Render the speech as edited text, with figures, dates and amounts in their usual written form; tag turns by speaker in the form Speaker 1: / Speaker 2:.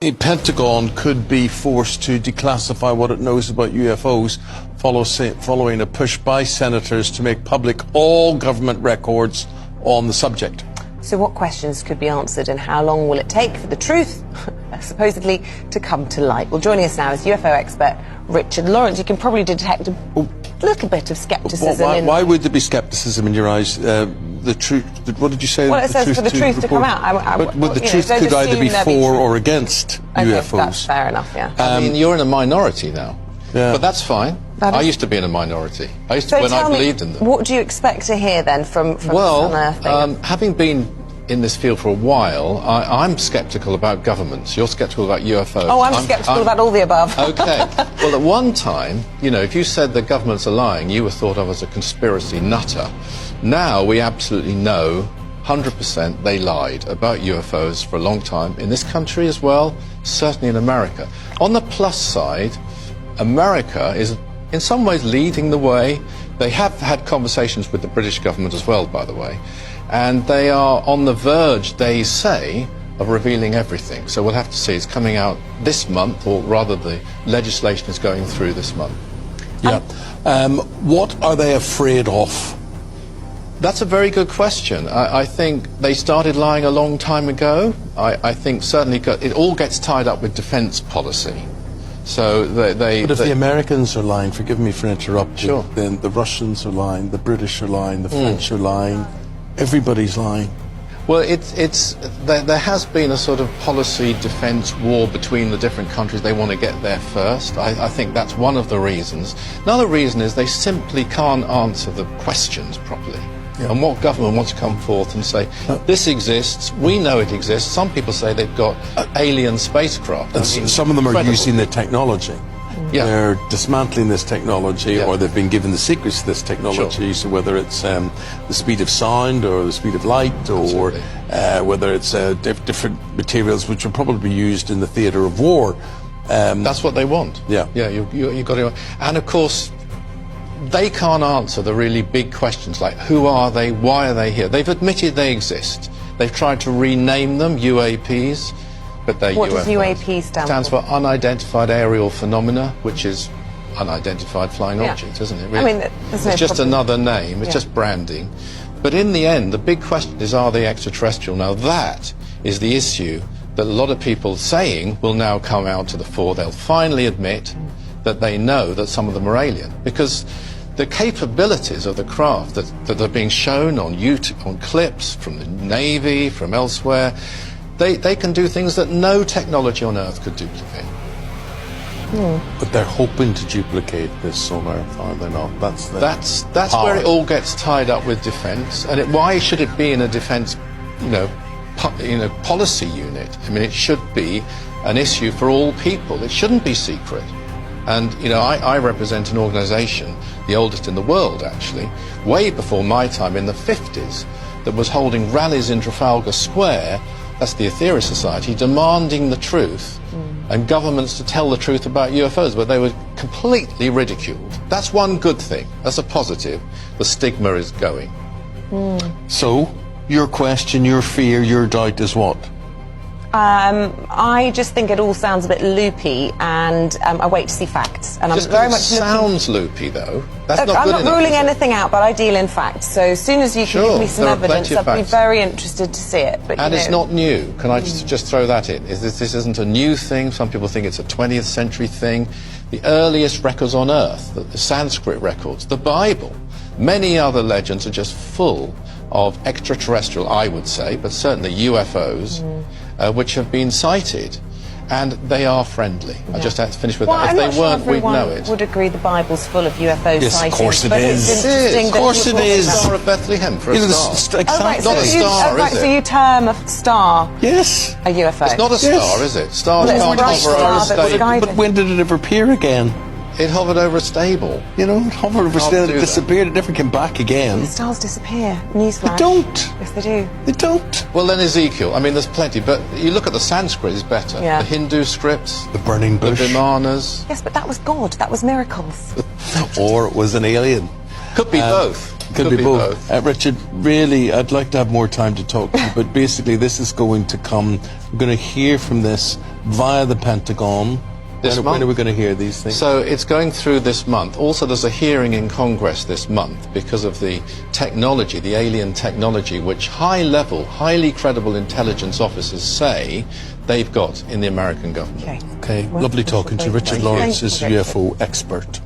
Speaker 1: The Pentagon could be forced to declassify what it knows about UFOs following a push by senators to make public all government records on the subject.
Speaker 2: So what questions could be answered and how long will it take for the truth, supposedly, to come to light? Well, joining us now is UFO expert Richard Lawrence. You can probably detect a little bit of scepticism.
Speaker 1: Why would there be scepticism in your eyes? The truth, what did you say?
Speaker 2: Well, it says for the truth to come out.
Speaker 1: But the truth could either be for or against UFOs.
Speaker 2: That's fair enough, yeah.
Speaker 3: I mean, you're in a minority now.
Speaker 1: Yeah.
Speaker 3: But that's fine. I used to be in a minority. I used to,
Speaker 2: So
Speaker 3: when
Speaker 2: tell
Speaker 3: I
Speaker 2: me,
Speaker 3: believed in them.
Speaker 2: what do you expect to hear then from this unearthing?
Speaker 3: Having been in this field for a while, I'm sceptical about governments. You're sceptical about UFOs.
Speaker 2: Oh, I'm sceptical about all the above.
Speaker 3: Okay. Well, at one time, you know, if you said the governments are lying, you were thought of as a conspiracy nutter. Now we absolutely know 100% they lied about UFOs for a long time, in this country as well, certainly in America. On the plus side, America is in some ways leading the way. They have had conversations with the British government as well, by the way, and they are on the verge, they say, of revealing everything. So we'll have to see. It's coming out this month, or rather the legislation is going through this month.
Speaker 1: Yeah. What are they afraid of?
Speaker 3: That's a very good question. I think they started lying a long time ago. I think certainly it all gets tied up with defence policy. So
Speaker 1: But if the Americans are lying, forgive me for interrupting,
Speaker 3: sure,
Speaker 1: then the Russians are lying, the British are lying, the French are lying, everybody's lying.
Speaker 3: Well, there has been a sort of policy defence war between the different countries. They want to get there first. I think that's one of the reasons. Another reason is they simply can't answer the questions properly. Yeah. And what government wants to come forth and say, this exists, we know it exists. Some people say they've got alien spacecraft.
Speaker 1: And some of them are using the technology.
Speaker 3: Yeah.
Speaker 1: They're dismantling this technology,
Speaker 3: Yeah.
Speaker 1: or they've been given the secrets to this technology. Sure. So whether it's the speed of sound or the speed of light, or whether it's different materials which will probably be used in the theatre of war.
Speaker 3: That's what they want.
Speaker 1: Yeah.
Speaker 3: Yeah, you've got to. And of course, they can't answer the really big questions like who are they, why are they here? They've admitted they exist. They've tried to rename them UAPs, but they're UFOs.
Speaker 2: What does UAP stand for?
Speaker 3: Stands for Unidentified Aerial Phenomena, which is unidentified flying object, isn't it? Really?
Speaker 2: I mean, there's no
Speaker 3: it's just
Speaker 2: problem.
Speaker 3: another name. It's just branding. But in the end, the big question is, are they extraterrestrial? Now that is the issue that a lot of people saying will now come out to the fore. They'll finally admit that they know that some of them are alien, because the capabilities of the craft that are being shown on YouTube, on clips from the Navy, from elsewhere, they can do things that no technology on Earth could duplicate.
Speaker 1: But they're hoping to duplicate this on Earth, are they not? That's
Speaker 3: where it all gets tied up with defence. And why should it be in a defence, policy unit? I mean, it should be an issue for all people. It shouldn't be secret. And, I represent an organisation, the oldest in the world, actually, way before my time, in the 50s, that was holding rallies in Trafalgar Square, that's the Aetherius Society, demanding the truth and governments to tell the truth about UFOs, but they were completely ridiculed. That's one good thing. That's a positive. The stigma is going.
Speaker 1: So, your question, your fear, your doubt is what?
Speaker 2: I just think it all sounds a bit loopy, and I wait to see facts. And
Speaker 3: Just
Speaker 2: I'm very much
Speaker 3: sounds loopy, though. That's
Speaker 2: Look,
Speaker 3: not good
Speaker 2: I'm
Speaker 3: enough.
Speaker 2: not ruling anything out, but I deal in facts. So as soon as you can give me some
Speaker 3: there are
Speaker 2: evidence,
Speaker 3: plenty of
Speaker 2: I'd be
Speaker 3: facts.
Speaker 2: very interested to see it. But,
Speaker 3: And it's not new. Can I just throw that in? This isn't a new thing. Some people think it's a 20th century thing. The earliest records on Earth, the Sanskrit records, the Bible, many other legends are just full of extraterrestrial, I would say, but certainly UFOs, which have been sighted. And they are friendly. I just have to finish with that.
Speaker 2: I'm
Speaker 3: If
Speaker 2: not
Speaker 3: they
Speaker 2: sure
Speaker 3: weren't, we'd
Speaker 2: everyone
Speaker 3: know it.
Speaker 2: would agree the Bible's full of UFO
Speaker 1: Yes, of
Speaker 2: sightings.
Speaker 1: course it
Speaker 2: but
Speaker 1: is.
Speaker 2: It's
Speaker 1: It is.
Speaker 2: interesting
Speaker 1: Of
Speaker 2: that
Speaker 1: course
Speaker 2: you're
Speaker 1: it
Speaker 2: talking
Speaker 1: is.
Speaker 2: about-
Speaker 3: Star of Bethlehem, for a star.
Speaker 2: Oh, right,
Speaker 3: Not
Speaker 2: so
Speaker 3: a
Speaker 2: you,
Speaker 3: star, is
Speaker 2: So
Speaker 3: it?
Speaker 2: you term a star
Speaker 1: Yes.
Speaker 2: a UFO?
Speaker 3: It's not a star, is it? Stars
Speaker 2: Well, it's
Speaker 3: can't
Speaker 2: a bright
Speaker 3: hover
Speaker 2: star
Speaker 3: over a
Speaker 2: that was
Speaker 3: stable.
Speaker 2: guided.
Speaker 1: But when did it ever appear again?
Speaker 3: It hovered over a stable.
Speaker 1: It hovered over,
Speaker 3: Can't
Speaker 1: it
Speaker 3: do that.
Speaker 1: disappeared, it never came back again.
Speaker 2: Stars disappear. Newsflash.
Speaker 1: They don't.
Speaker 2: Yes, they do.
Speaker 1: They don't.
Speaker 3: Well, then Ezekiel. I mean, there's plenty, but you look at the Sanskrit is better.
Speaker 2: Yeah.
Speaker 3: The Hindu scripts,
Speaker 1: The burning
Speaker 3: the
Speaker 1: bush.
Speaker 3: Vimanas.
Speaker 2: Yes, but that was God. That was miracles.
Speaker 1: Or it was an alien.
Speaker 3: Could be both.
Speaker 1: Could be both. Richard, really, I'd like to have more time to talk to you, but basically this is going to come, we're going to hear from this via the Pentagon.
Speaker 3: This
Speaker 1: When
Speaker 3: month?
Speaker 1: are we going to hear these things?
Speaker 3: So it's going through this month. Also, there's a hearing in Congress this month because of the technology, the alien technology, which high-level, highly credible intelligence officers say they've got in the American government.
Speaker 2: Okay.
Speaker 1: Okay, lovely talking to you. Richard
Speaker 2: Thank you.
Speaker 1: Lawrence
Speaker 2: Thank
Speaker 1: is
Speaker 2: you, Richard.
Speaker 1: UFO expert.